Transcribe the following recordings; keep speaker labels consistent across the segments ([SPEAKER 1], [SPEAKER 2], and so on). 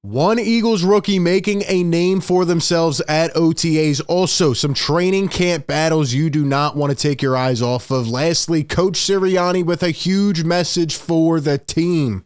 [SPEAKER 1] One Eagles rookie making a name for themselves at OTAs. Also, some training camp battles you do not want to take your eyes off of. Lastly, Coach Sirianni with a huge message for the team.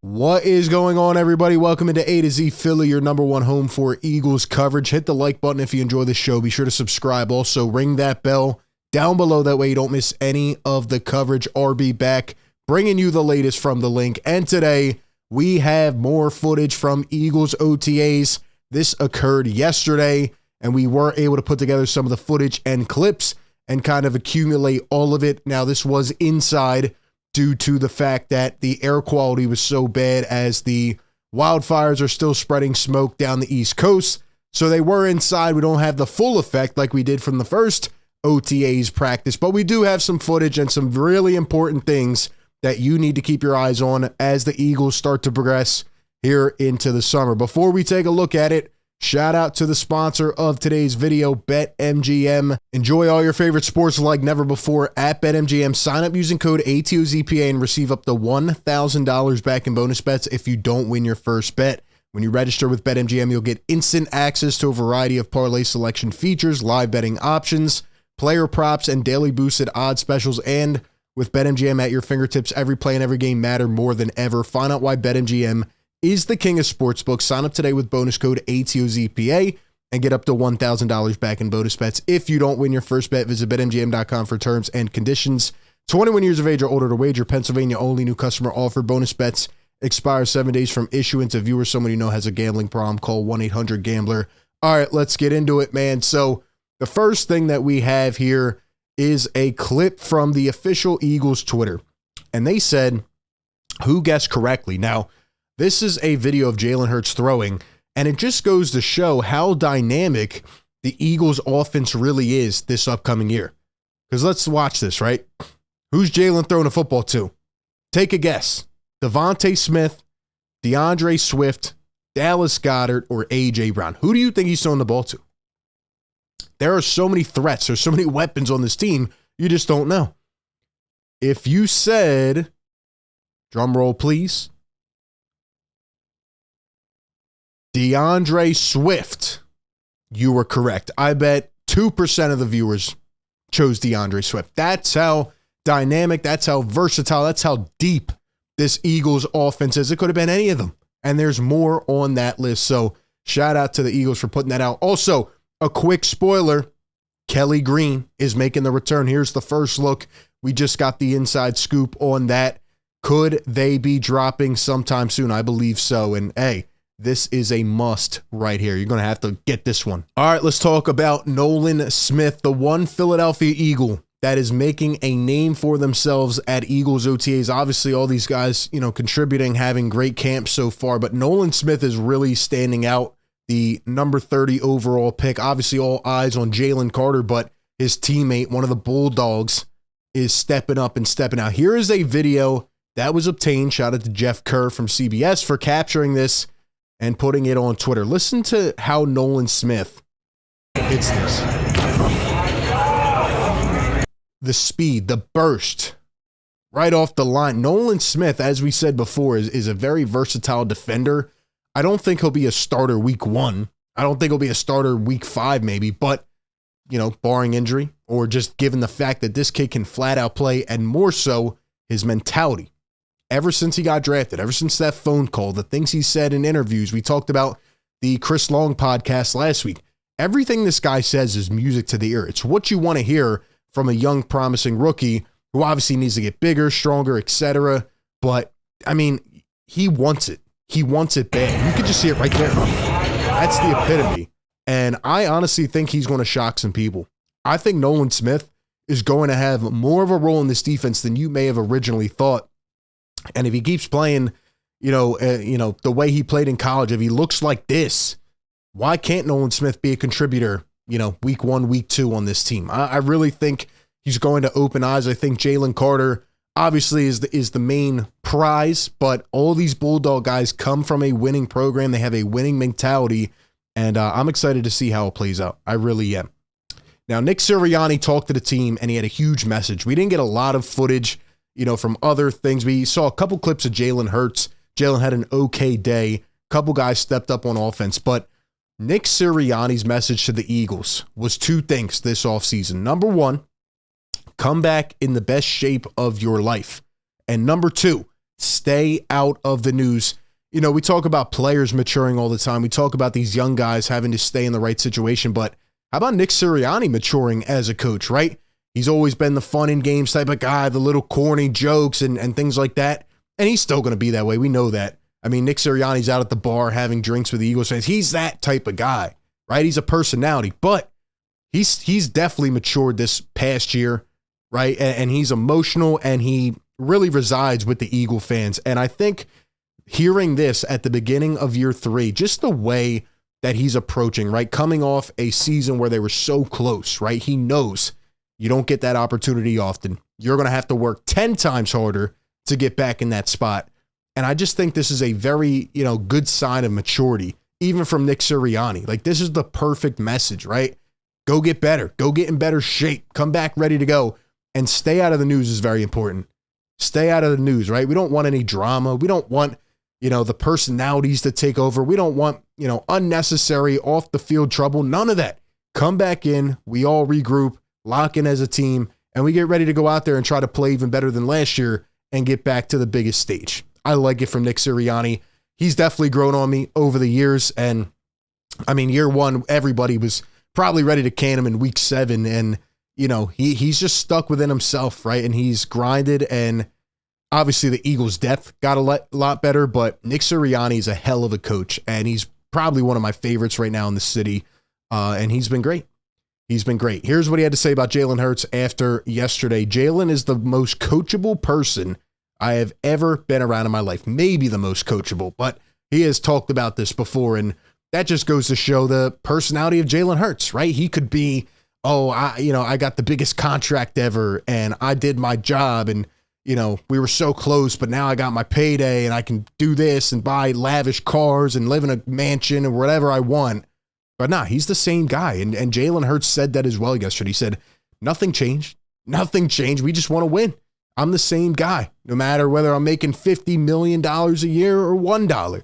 [SPEAKER 1] What is going on, everybody? Welcome into A to Z Philly, your number one home for Eagles coverage. Hit the like button if you enjoy the show. Be sure to subscribe. Also, ring that bell down below. That way you don't miss any of the coverage. RB back, bringing you the latest from the link. And today, we have more footage from Eagles OTAs. This occurred yesterday, and we were able to put together some of the footage and clips and kind of accumulate all of it. Now, this was inside due to the fact that the air quality was so bad as the wildfires are still spreading smoke down the East Coast. So they were inside. We don't have the full effect like we did from the first OTAs practice, but we do have some footage and some really important things that you need to keep your eyes on as the Eagles start to progress here into the summer. Before we take a look at it, shout out to the sponsor of today's video, BetMGM. Enjoy all your favorite sports like never before at BetMGM. Sign up using code ATOZPA and receive up to $1,000 back in bonus bets if you don't win your first bet. When you register with BetMGM, you'll get instant access to a variety of parlay selection features, live betting options, player props, and daily boosted odds specials. And with BetMGM at your fingertips, every play and every game matter more than ever. Find out why BetMGM is the king of sportsbooks. Sign up today with bonus code ATOZPA and get up to $1,000 back in bonus bets. If you don't win your first bet, visit BetMGM.com for terms and conditions. 21 years of age or older to wager. Pennsylvania only. New customer offer. Bonus bets expire 7 days from issuance. If you or someone you know has a gambling problem, call 1-800-GAMBLER. All right, let's get into it, man. So the first thing that we have here is a clip from the official Eagles Twitter. And they said, who guessed correctly? Now, this is a video of Jalen Hurts throwing, and it just goes to show how dynamic the Eagles offense really is this upcoming year. Because let's watch this, right? Who's Jalen throwing a football to? Take a guess. Devontae Smith, DeAndre Swift, Dallas Goedert, or A.J. Brown. Who do you think he's throwing the ball to? There are so many threats. There's so many weapons on this team. You just don't know. If you said, drum roll, please, DeAndre Swift, you were correct. I bet 2% of the viewers chose DeAndre Swift. That's how dynamic, that's how versatile, that's how deep this Eagles offense is. It could have been any of them. And there's more on that list. So shout out to the Eagles for putting that out. Also, a quick spoiler, Kelly Green is making the return. Here's the first look. We just got the inside scoop on that. Could they be dropping sometime soon? I believe so. And hey, this is a must right here. You're going to have to get this one. All right, let's talk about Nolan Smith, the one Philadelphia Eagle that is making a name for themselves at Eagles OTAs. Obviously, all these guys, contributing, having great camps so far, but Nolan Smith is really standing out. The number 30 overall pick. Obviously, all eyes on Jalen Carter, but his teammate, one of the Bulldogs, is stepping up and stepping out. Here is a video that was obtained. Shout out to Jeff Kerr from CBS for capturing this and putting it on Twitter. Listen to how Nolan Smith hits this. The speed, the burst, right off the line. Nolan Smith, as we said before, is a very versatile defender. I don't think he'll be a starter week 1. I don't think he'll be a starter week 5 maybe, but, barring injury or just given the fact that this kid can flat out play, and more so his mentality. Ever since he got drafted, ever since that phone call, the things he said in interviews, we talked about the Chris Long podcast last week. Everything this guy says is music to the ear. It's what you want to hear from a young, promising rookie who obviously needs to get bigger, stronger, etc. But, he wants it. He wants it bad. You can just see it right there. That's the epitome. And I honestly think he's going to shock some people. I think Nolan Smith is going to have more of a role in this defense than you may have originally thought. And if he keeps playing, the way he played in college, if he looks like this, why can't Nolan Smith be a contributor, week 1, week 2 on this team? I really think he's going to open eyes. I think Jalen Carter obviously is the main prize, but all these Bulldog guys come from a winning program. They have a winning mentality, and I'm excited to see how it plays out. I really am. Now, Nick Sirianni talked to the team, and he had a huge message. We didn't get a lot of footage, from other things. We saw a couple clips of Jalen Hurts. Jalen had an okay day. A couple guys stepped up on offense, but Nick Sirianni's message to the Eagles was two things this offseason. Number one, come back in the best shape of your life. And number two, stay out of the news. We talk about players maturing all the time. We talk about these young guys having to stay in the right situation, but how about Nick Sirianni maturing as a coach, right? He's always been the fun in games type of guy, the little corny jokes and things like that. And he's still going to be that way. We know that. I mean, Nick Sirianni's out at the bar having drinks with the Eagles fans. He's that type of guy, right? He's a personality, but he's definitely matured this past year, right? And he's emotional, and he really resides with the Eagle fans. And I think hearing this at the beginning of year 3, just the way that he's approaching, right? Coming off a season where they were so close, right? He knows you don't get that opportunity often. You're going to have to work 10 times harder to get back in that spot. And I just think this is a very, good sign of maturity, even from Nick Sirianni. Like, this is the perfect message, right? Go get better. Go get in better shape. Come back ready to go. And stay out of the news is very important. Stay out of the news, right? We don't want any drama. We don't want, the personalities to take over. We don't want, unnecessary off the field trouble. None of that. Come back in. We all regroup, lock in as a team, and we get ready to go out there and try to play even better than last year and get back to the biggest stage. I like it from Nick Sirianni. He's definitely grown on me over the years. And I mean, year 1, everybody was probably ready to can him in week 7. And, he's just stuck within himself, right? And he's grinded, and obviously the Eagles' depth got a lot better, but Nick Sirianni is a hell of a coach, and he's probably one of my favorites right now in the city. And he's been great. He's been great. Here's what he had to say about Jalen Hurts after yesterday. Jalen is the most coachable person I have ever been around in my life. Maybe the most coachable, but he has talked about this before, and that just goes to show the personality of Jalen Hurts, right? He could be, I got the biggest contract ever, and I did my job, and we were so close, but now I got my payday, and I can do this and buy lavish cars and live in a mansion or whatever I want. But nah, he's the same guy. And Jalen Hurts said that as well yesterday. He said, nothing changed. Nothing changed. We just want to win. I'm the same guy. No matter whether I'm making $50 million a year or $1,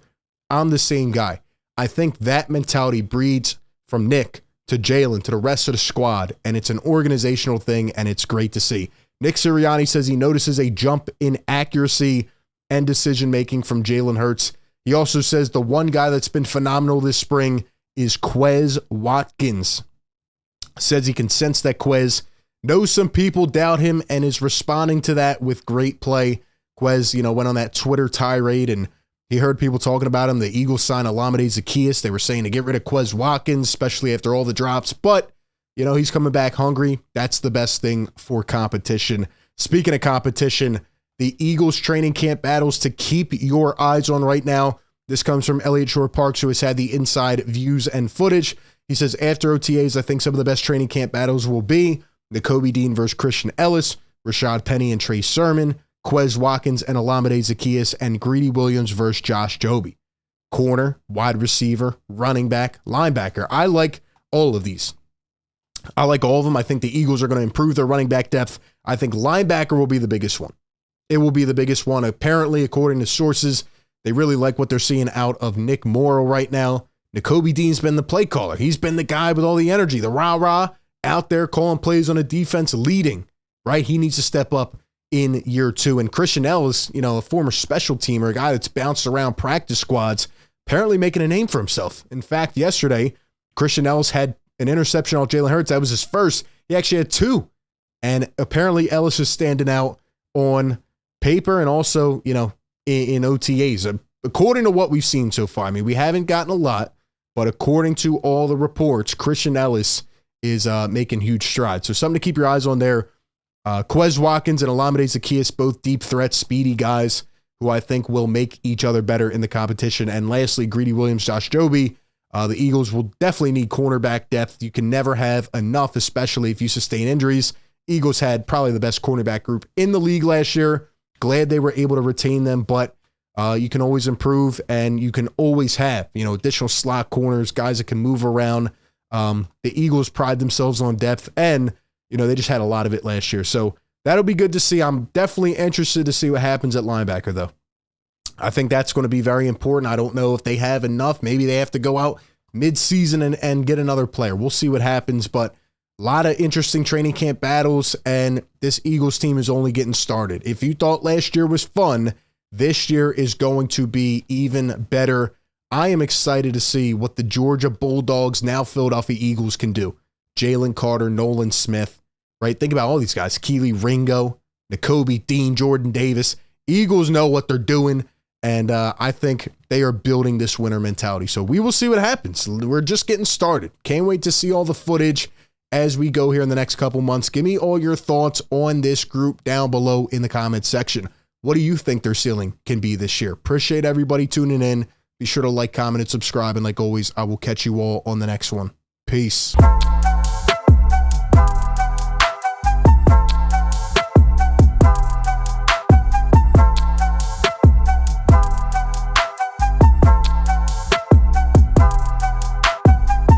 [SPEAKER 1] I'm the same guy. I think that mentality breeds from Nick to Jalen to the rest of the squad, and it's an organizational thing, and it's great to see. Nick Sirianni says he notices a jump in accuracy and decision-making from Jalen Hurts. He also says the one guy that's been phenomenal this spring is Quez Watkins. Says he can sense that Quez knows some people doubt him and is responding to that with great play. Quez, went on that Twitter tirade, and he heard people talking about him. The Eagles signed Olamide Zaccheaus. They were saying to get rid of Quez Watkins, especially after all the drops. But, he's coming back hungry. That's the best thing for competition. Speaking of competition, the Eagles training camp battles to keep your eyes on right now. This comes from Elliott Shore-Parks, who has had the inside views and footage. He says, after OTAs, I think some of the best training camp battles will be Nakobe Dean versus Christian Ellis, Rashad Penny and Trey Sermon, Quez Watkins and Olamide Zaccheaus, and Greedy Williams versus Josh Jobe. Corner, wide receiver, running back, linebacker. I like all of these. I like all of them. I think the Eagles are going to improve their running back depth. I think linebacker will be the biggest one. It will be the biggest one. Apparently, according to sources, they really like what they're seeing out of Nick Morrow right now. Nakobe Dean's been the play caller. He's been the guy with all the energy, the rah-rah, out there calling plays on a defense, leading, right? He needs to step up in year 2. And Christian Ellis, a former special teamer, a guy that's bounced around practice squads, apparently making a name for himself. In fact, yesterday, Christian Ellis had an interception on Jalen Hurts. That was his first. He actually had 2. And apparently Ellis is standing out on paper and also, in OTAs. According to what we've seen so far, I mean, we haven't gotten a lot, but according to all the reports, Christian Ellis is making huge strides. So something to keep your eyes on there. Quez Watkins and Olamide Zaccheaus, both deep threats, speedy guys who I think will make each other better in the competition. And lastly, Greedy Williams, Josh Jobe. The Eagles will definitely need cornerback depth. You can never have enough, especially if you sustain injuries. Eagles had probably the best cornerback group in the league last year. Glad they were able to retain them, but you can always improve, and you can always have, additional slot corners, guys that can move around The Eagles pride themselves on depth, and, they just had a lot of it last year. So that'll be good to see. I'm definitely interested to see what happens at linebacker, though. I think that's going to be very important. I don't know if they have enough. Maybe they have to go out mid-season and get another player. We'll see what happens, but a lot of interesting training camp battles, and this Eagles team is only getting started. If you thought last year was fun, this year is going to be even better. I am excited to see what the Georgia Bulldogs, now Philadelphia Eagles, can do. Jalen Carter, Nolan Smith, right? Think about all these guys. Keely Ringo, N'Kobe Dean, Jordan Davis. Eagles know what they're doing, and I think they are building this winner mentality. So we will see what happens. We're just getting started. Can't wait to see all the footage as we go here in the next couple months. Give me all your thoughts on this group down below in the comments section. What do you think their ceiling can be this year? Appreciate everybody tuning in. Be sure to like, comment, and subscribe. And like always, I will catch you all on the next one. Peace.